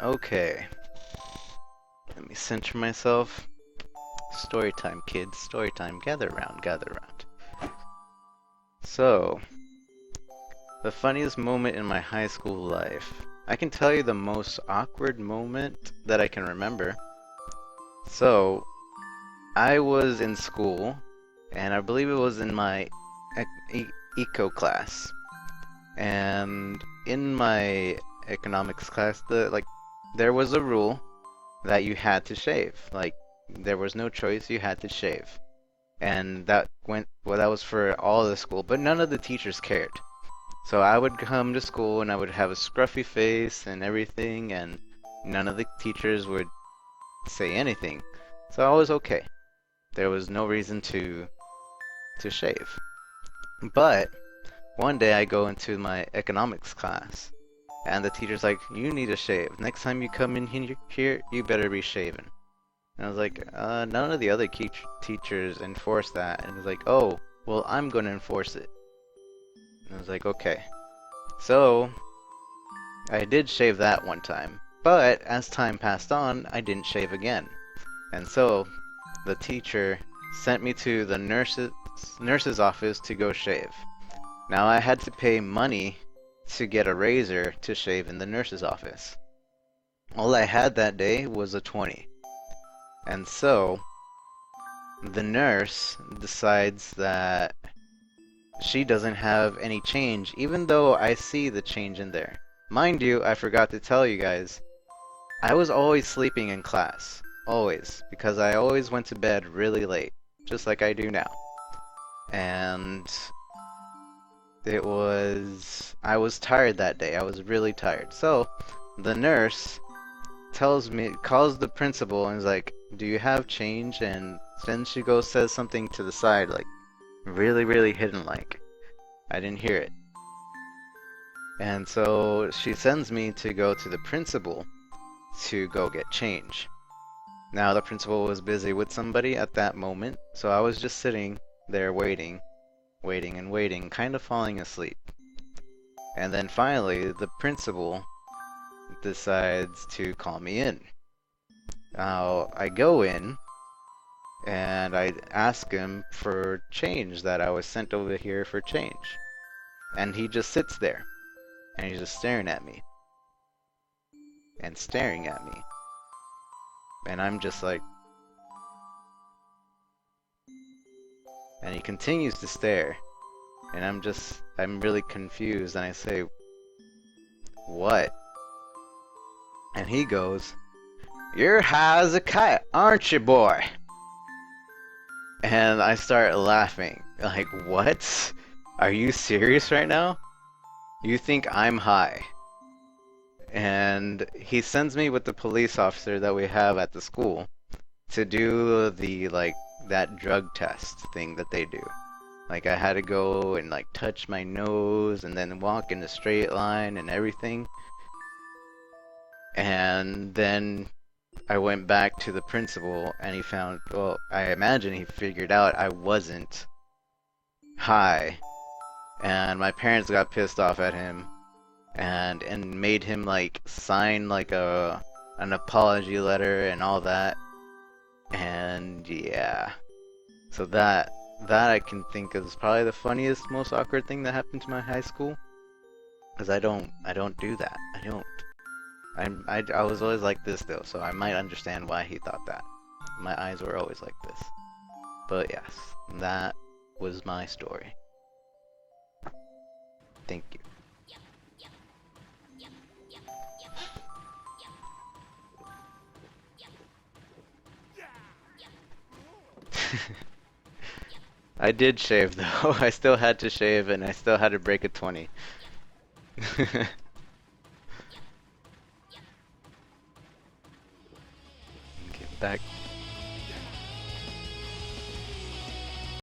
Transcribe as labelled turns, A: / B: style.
A: Okay, let me center myself. Story time, kids. Story time. Gather around, gather around. So, the funniest moment in my high school life. I can tell you the most awkward moment that I can remember. So, I was in school, and I believe it was in my eco class. And in my economics class, there was a rule that you had to shave. Like there was no choice, you had to shave. And that was for all the school, but none of the teachers cared. So I would come to school and I would have a scruffy face and everything, and none of the teachers would say anything. So I was okay. There was no reason to shave. But one day I go into my economics class, and the teacher's like, "You need to shave. Next time you come in here, you better be shaven." And I was like, none of the other teachers enforce that. And he's like, "Oh, well, I'm going to enforce it." And I was like, "Okay." So I did shave that one time, but as time passed on, I didn't shave again. And so the teacher sent me to the nurse's office to go shave. Now I had to pay money to get a razor to shave in the nurse's office. All I had that day was a 20. And so the nurse decides that she doesn't have any change, even though I see the change in there. Mind you, I forgot to tell you guys, I was always sleeping in class. Always. Because I always went to bed really late. Just like I do now. And I was tired that day. I was really tired. So, the nurse calls the principal and is like, "Do you have change?" And then she goes, says something to the side, like, really, really hidden, like, I didn't hear it. And so she sends me to go to the principal to go get change. Now, the principal was busy with somebody at that moment, so I was just sitting there waiting, waiting and waiting, kind of falling asleep. And then finally, the principal decides to call me in. Now, I go in, and I ask him for change, that I was sent over here for change. And he just sits there, and he's just staring at me, and staring at me. And I'm just like, and he continues to stare, and I'm really confused, and I say, "What?" And he goes, "You're high as a kite, aren't you, boy?" And I start laughing. Like, what? Are you serious right now? You think I'm high? And he sends me with the police officer that we have at the school to do that drug test thing that they do. Like I had to go and like touch my nose and then walk in a straight line and everything. And then I went back to the principal and he found, well, I imagine he figured out I wasn't high. And my parents got pissed off at him and made him like sign like an apology letter and all that. And yeah. So that I can think is probably the funniest, most awkward thing that happened to my high school. Cause I don't do that. I don't. I was always like this though, so I might understand why he thought that. My eyes were always like this. But yes, that was my story. Thank you. I did shave though. I still had to shave and I still had to break a 20. Get back